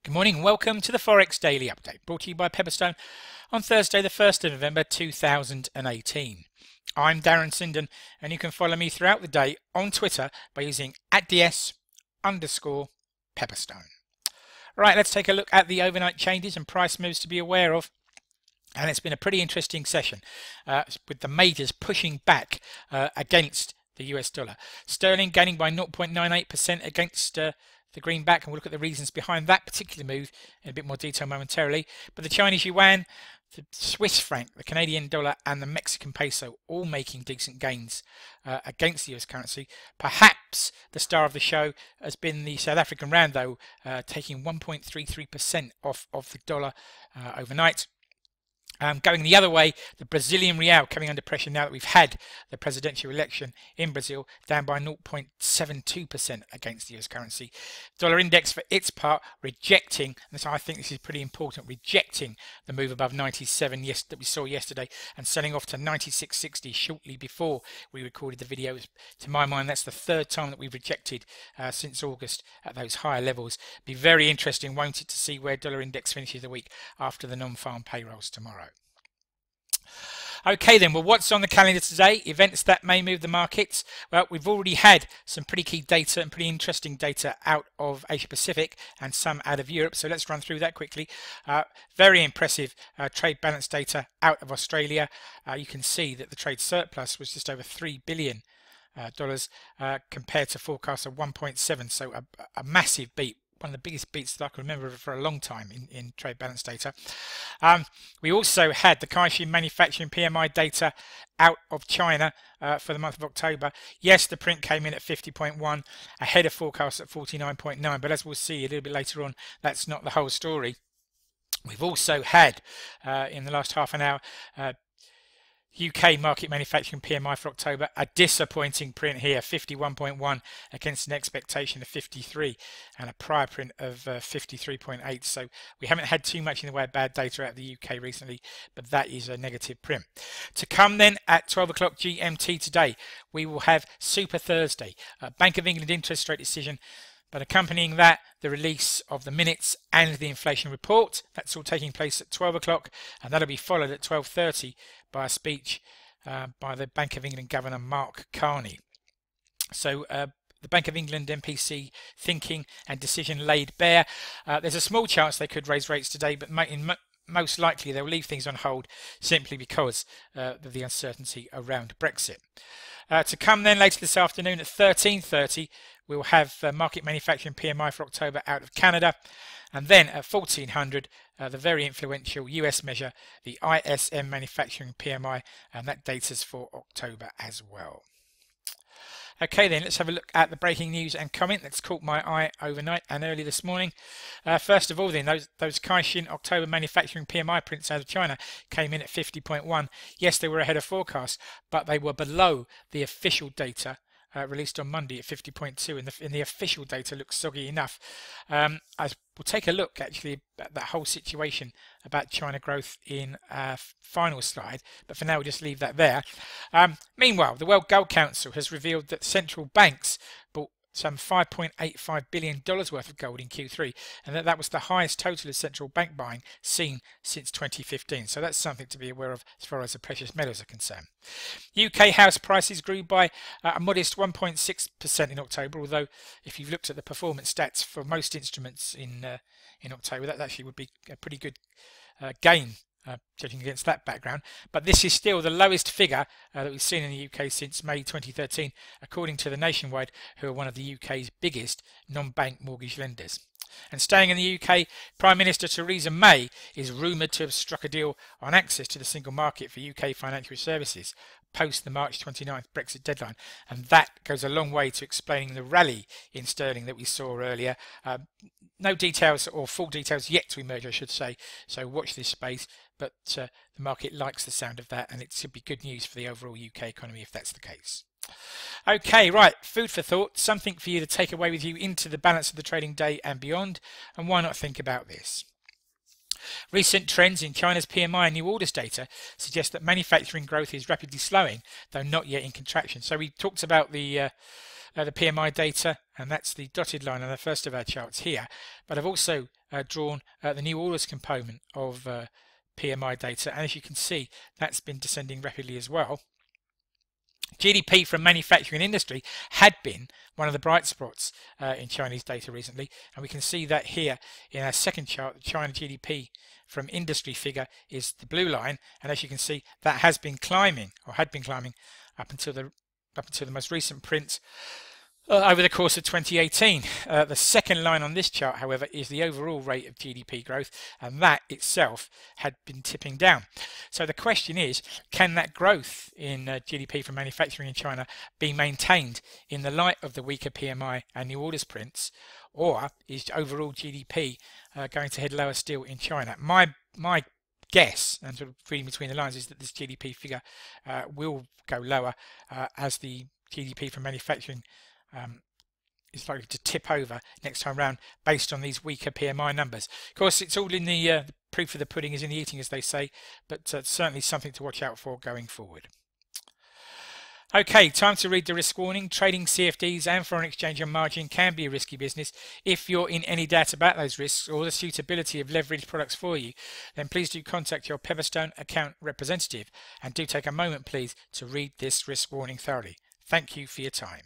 Good morning and welcome to the Forex Daily Update, brought to you by Pepperstone on Thursday the 1st of November 2018. I'm Darren Sinden and you can follow me throughout the day on Twitter by using @ds_Pepperstone. Right, let's take a look at the overnight changes and price moves to be aware of. And it's been a pretty interesting session with the majors pushing back against the US dollar. Sterling gaining by 0.98% against the greenback, and we'll look at the reasons behind that particular move in a bit more detail momentarily. But the Chinese yuan, the Swiss franc, the Canadian dollar and the Mexican peso all making decent gains against the US currency. Perhaps the star of the show has been the South African rand, though, taking 1.33% off of the dollar overnight. Going the other way, the Brazilian real coming under pressure now that we've had the presidential election in Brazil, down by 0.72% against the US currency. Dollar index for its part rejecting, and I think this is pretty important, rejecting the move above 97 that we saw yesterday and selling off to 96.60 shortly before we recorded the video. To my mind, that's the third time that we've rejected since August at those higher levels. Be very interesting, won't it, to see where dollar index finishes the week after the non-farm payrolls tomorrow. Okay then, well, what's on the calendar today? Events that may move the markets. Well, we've already had some pretty key data and pretty interesting data out of Asia Pacific and some out of Europe, so let's run through that quickly. Very impressive trade balance data out of Australia. You can see that the trade surplus was just over $3 billion compared to forecasts of 1.7, so a massive beat. One of the biggest beats that I can remember for a long time in trade balance data. We also had the Caixin Manufacturing PMI data out of China for the month of October. Yes, the print came in at 50.1, ahead of forecast at 49.9, but as we'll see a little bit later on, that's not the whole story. We've also had, in the last half an hour, UK market manufacturing PMI for October, a disappointing print here, 51.1 against an expectation of 53 and a prior print of 53.8. So we haven't had too much in the way of bad data out of the UK recently, but that is a negative print. To come then at 12 o'clock GMT today, we will have Super Thursday, Bank of England interest rate decision, but accompanying that, the release of the minutes and the inflation report. That's all taking place at 12 o'clock, and that'll be followed at 12:30 by a speech by the Bank of England Governor Mark Carney. So the Bank of England MPC thinking and decision laid bare. There's a small chance they could raise rates today, but most likely they'll leave things on hold simply because of the uncertainty around Brexit. To come then later this afternoon at 13:30, we'll have market manufacturing PMI for October out of Canada. And then at 1400, the very influential US measure, the ISM manufacturing PMI, and that data's for October as well. Okay then, let's have a look at the breaking news and comment that's caught my eye overnight and early this morning. First of all then, those Caixin October manufacturing PMI prints out of China came in at 50.1. Yes, they were ahead of forecast, but they were below the official data released on Monday at 50.2, and the official data looks soggy enough. We'll take a look actually at that whole situation about China growth in our final slide, but for now we'll just leave that there. Meanwhile, the World Gold Council has revealed that central banks bought some $5.85 billion worth of gold in Q3, and that was the highest total of central bank buying seen since 2015. So that's something to be aware of as far as the precious metals are concerned. UK house prices grew by a modest 1.6% in October, although if you've looked at the performance stats for most instruments in October, that actually would be a pretty good gain. Judging against that background, but this is still the lowest figure that we've seen in the UK since May 2013, according to the Nationwide, who are one of the UK's biggest non-bank mortgage lenders. And staying in the UK, Prime Minister Theresa May is rumoured to have struck a deal on access to the single market for UK financial services post the March 29th Brexit deadline, and that goes a long way to explaining the rally in sterling that we saw earlier. No details or full details yet to emerge, I should say, so watch this space, but the market likes the sound of that, and it should be good news for the overall UK economy if that's the case. Okay, right, food for thought, something for you to take away with you into the balance of the trading day and beyond, and why not think about this? Recent trends in China's PMI and new orders data suggest that manufacturing growth is rapidly slowing, though not yet in contraction. So we talked about the the PMI data, and that's the dotted line on the first of our charts here. But I've also drawn the new orders component of PMI data, and as you can see, that's been descending rapidly as well. GDP from manufacturing industry had been one of the bright spots in Chinese data recently, and we can see that here in our second chart. The China GDP from industry figure is the blue line, and as you can see, that has been climbing, or had been climbing, up until the most recent print over the course of 2018. The second line on this chart, however, is the overall rate of GDP growth, and that itself had been tipping down. So the question is, can that growth in GDP from manufacturing in China be maintained in the light of the weaker PMI and new orders prints, or is overall GDP going to head lower still in China? My guess, and sort of reading between the lines, is that this GDP figure will go lower as the GDP from manufacturing is likely to tip over next time round based on these weaker PMI numbers. Of course, it's all in the proof of the pudding is in the eating, as they say, but certainly something to watch out for going forward. Okay, time to read the risk warning. Trading CFDs and foreign exchange on margin can be a risky business. If you're in any doubt about those risks or the suitability of leveraged products for you, then please do contact your Pepperstone account representative, and do take a moment please to read this risk warning thoroughly. Thank you for your time.